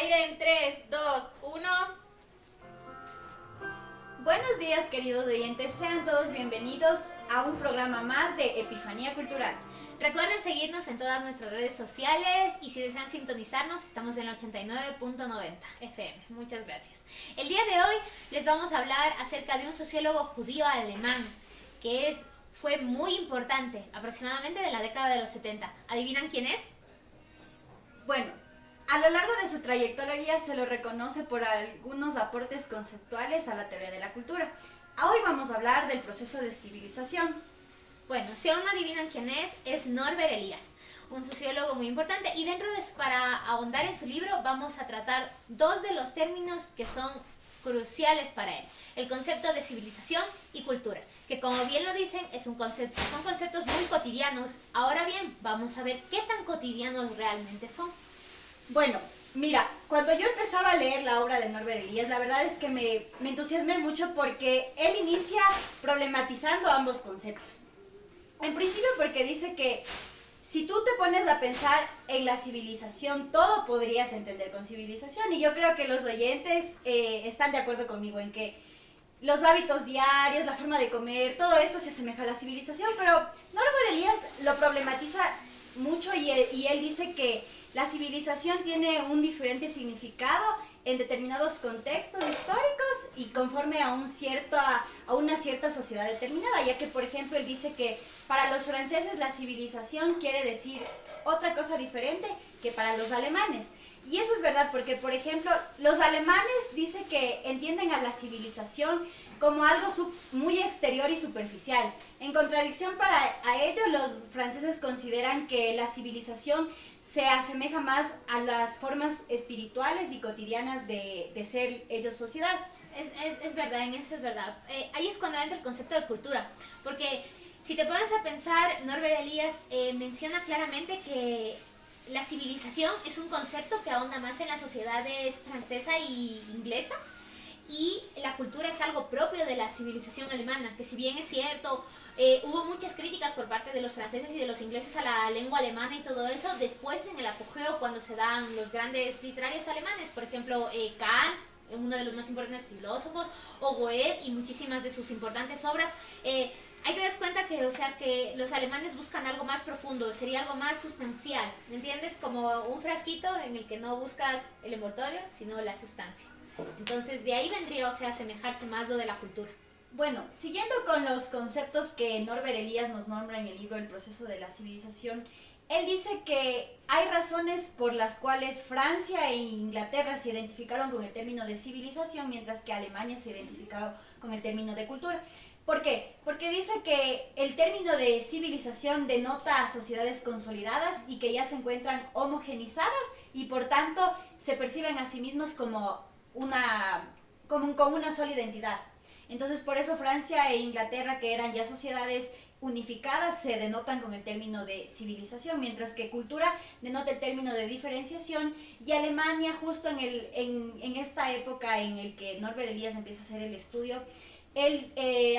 aire en 3, 2, 1. Buenos días, queridos oyentes, sean todos bienvenidos a un programa más de Epifanía Cultural. Recuerden seguirnos en todas nuestras redes sociales y si desean sintonizarnos, estamos en la 89.90 FM. Muchas gracias. El día de hoy les vamos a hablar acerca de un sociólogo judío alemán que fue muy importante, aproximadamente de la década de los 70. ¿Adivinan quién es? Bueno, a lo largo de su trayectoria se lo reconoce por algunos aportes conceptuales a la teoría de la cultura. Hoy vamos a hablar del proceso de civilización. Bueno, si aún no adivinan quién es Norbert Elias, un sociólogo muy importante. Y para ahondar en su libro, vamos a tratar dos de los términos que son cruciales para él. El concepto de civilización y cultura, que como bien lo dicen, son conceptos muy cotidianos. Ahora bien, vamos a ver qué tan cotidianos realmente son. Bueno, mira, cuando yo empezaba a leer la obra de Norbert Elias, la verdad es que me entusiasmé mucho porque él inicia problematizando ambos conceptos. En principio porque dice que si tú te pones a pensar en la civilización, todo podrías entender con civilización. Y yo creo que los oyentes están de acuerdo conmigo en que los hábitos diarios, la forma de comer, todo eso se asemeja a la civilización. Pero Norbert Elias lo problematiza mucho y él dice que la civilización tiene un diferente significado en determinados contextos históricos y conforme a una cierta sociedad determinada, ya que, por ejemplo, él dice que para los franceses la civilización quiere decir otra cosa diferente que para los alemanes. Y eso es verdad porque, por ejemplo, los alemanes dicen que entienden a la civilización como algo muy exterior y superficial. En contradicción a ello, los franceses consideran que la civilización se asemeja más a las formas espirituales y cotidianas de ser ellos sociedad. Es verdad, en eso es verdad. Ahí es cuando entra el concepto de cultura, porque si te pones a pensar, Norbert Elias menciona claramente que la civilización es un concepto que ahonda más en las sociedades francesa y inglesa, y la cultura es algo propio de la civilización alemana, que si bien es cierto, hubo muchas críticas por parte de los franceses y de los ingleses a la lengua alemana y todo eso, después en el apogeo cuando se dan los grandes literarios alemanes, por ejemplo Kant, uno de los más importantes filósofos, o Goethe y muchísimas de sus importantes obras, hay que darse cuenta que los alemanes buscan algo más profundo, sería algo más sustancial, ¿me entiendes? Como un frasquito en el que no buscas el envoltorio, sino la sustancia. Entonces, de ahí vendría, asemejarse más lo de la cultura. Bueno, siguiendo con los conceptos que Norbert Elias nos nombra en el libro El proceso de la civilización, él dice que hay razones por las cuales Francia e Inglaterra se identificaron con el término de civilización, mientras que Alemania se identificó con el término de cultura. ¿Por qué? Porque dice que el término de civilización denota a sociedades consolidadas y que ya se encuentran homogenizadas y por tanto se perciben a sí mismas con una sola identidad. Entonces por eso Francia e Inglaterra, que eran ya sociedades unificadas, se denotan con el término de civilización, mientras que cultura denota el término de diferenciación, y Alemania, justo en esta época en el que Norbert Elias empieza a hacer el estudio,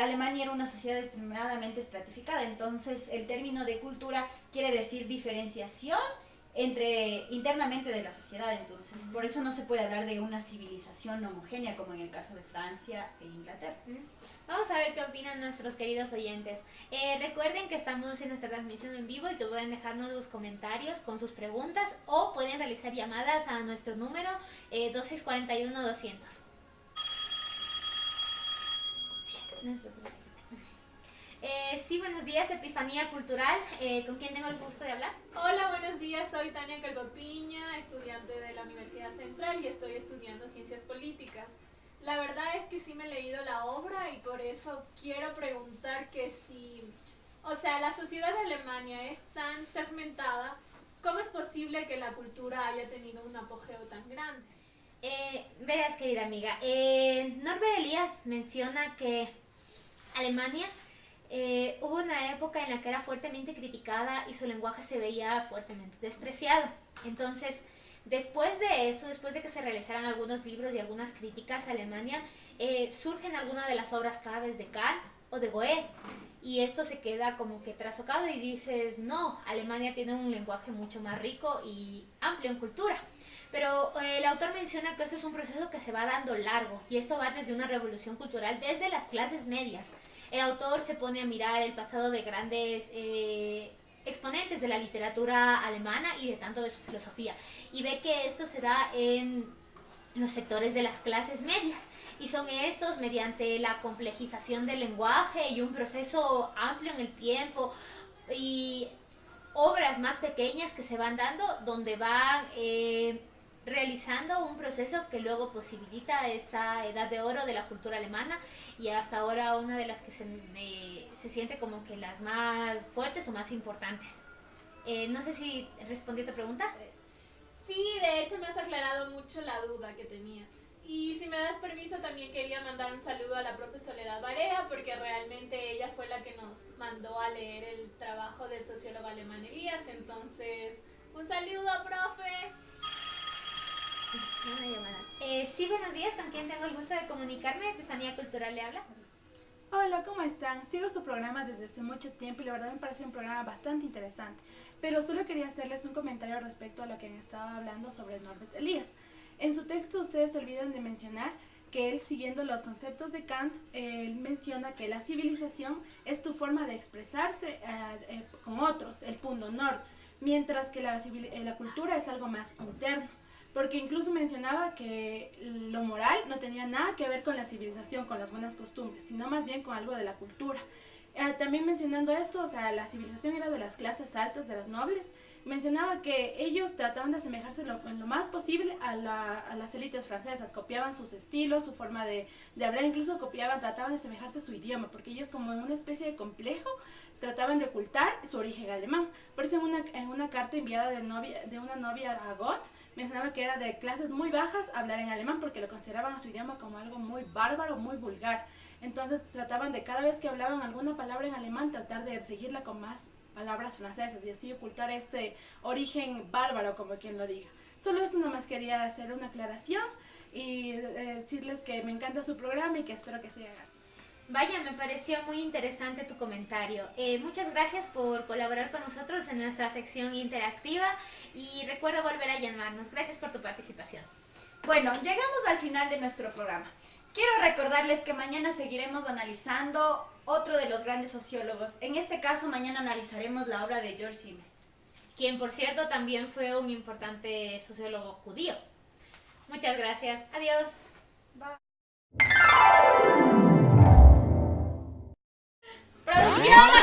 Alemania era una sociedad extremadamente estratificada, entonces el término de cultura quiere decir diferenciación internamente de la sociedad, entonces por eso no se puede hablar de una civilización homogénea como en el caso de Francia e Inglaterra. Vamos a ver qué opinan nuestros queridos oyentes. Recuerden que estamos en nuestra transmisión en vivo y que pueden dejarnos los comentarios con sus preguntas o pueden realizar llamadas a nuestro número 2641-200. Sí, buenos días, Epifanía Cultural. ¿Con quién tengo el gusto de hablar? Hola, buenos días, soy Tania Calvopiña, estudiante de la Universidad Central y estoy estudiando Ciencias Políticas. La verdad es que sí me he leído la obra y por eso quiero preguntar que si, la sociedad de Alemania es tan segmentada, ¿cómo es posible que la cultura haya tenido un apogeo tan grande? Verás, querida amiga, Norbert Elias menciona que Alemania hubo una época en la que era fuertemente criticada y su lenguaje se veía fuertemente despreciado. Entonces, después de eso, después de que se realizaran algunos libros y algunas críticas a Alemania, surgen algunas de las obras claves de Kant o de Goethe. Y esto se queda como que trastocado y dices, no, Alemania tiene un lenguaje mucho más rico y amplio en cultura. Pero el autor menciona que esto es un proceso que se va dando largo y esto va desde una revolución cultural desde las clases medias. El autor se pone a mirar el pasado de grandes exponentes de la literatura alemana y de tanto de su filosofía y ve que esto se da en los sectores de las clases medias y son estos mediante la complejización del lenguaje y un proceso amplio en el tiempo y obras más pequeñas que se van dando donde van realizando un proceso que luego posibilita esta edad de oro de la cultura alemana y hasta ahora una de las que se siente como que las más fuertes o más importantes. No sé si respondí a tu pregunta. Sí, de hecho me has aclarado mucho la duda que tenía. Y si me das permiso, también quería mandar un saludo a la profe Soledad Barea, porque realmente ella fue la que nos mandó a leer el trabajo del sociólogo alemán Elías. Entonces, un saludo, profe. Una llamada. Sí, buenos días, ¿con quién tengo el gusto de comunicarme? Epifanía Cultural le habla. Hola, ¿cómo están? Sigo su programa desde hace mucho tiempo y la verdad me parece un programa bastante interesante. Pero solo quería hacerles un comentario respecto a lo que han estado hablando sobre Norbert Elias. En su texto ustedes se olvidan de mencionar que él, siguiendo los conceptos de Kant, él menciona que la civilización es tu forma de expresarse con otros, el punto nord, mientras que la cultura es algo más interno. Porque incluso mencionaba que lo moral no tenía nada que ver con la civilización, con las buenas costumbres, sino más bien con algo de la cultura. También mencionando esto, o sea, la civilización era de las clases altas, de las nobles. Mencionaba que ellos trataban de asemejarse en lo más posible a las élites francesas, copiaban sus estilos, su forma de hablar, incluso trataban de asemejarse a su idioma, porque ellos como en una especie de complejo trataban de ocultar su origen alemán. Por eso en una carta enviada de una novia a Goethe, mencionaba que era de clases muy bajas hablar en alemán porque lo consideraban a su idioma como algo muy bárbaro, muy vulgar. Entonces trataban de cada vez que hablaban alguna palabra en alemán tratar de seguirla con más palabras francesas y así ocultar este origen bárbaro, como quien lo diga. Solo eso nomás quería hacer una aclaración y decirles que me encanta su programa y que espero que sigan así. Vaya, me pareció muy interesante tu comentario. Muchas gracias por colaborar con nosotros en nuestra sección interactiva y recuerda volver a llamarnos. Gracias por tu participación. Bueno, llegamos al final de nuestro programa. Quiero recordarles que mañana seguiremos analizando otro de los grandes sociólogos. En este caso, mañana analizaremos la obra de George Simmel, Quien, por cierto, también fue un importante sociólogo judío. Muchas gracias. Adiós. ¡Producción!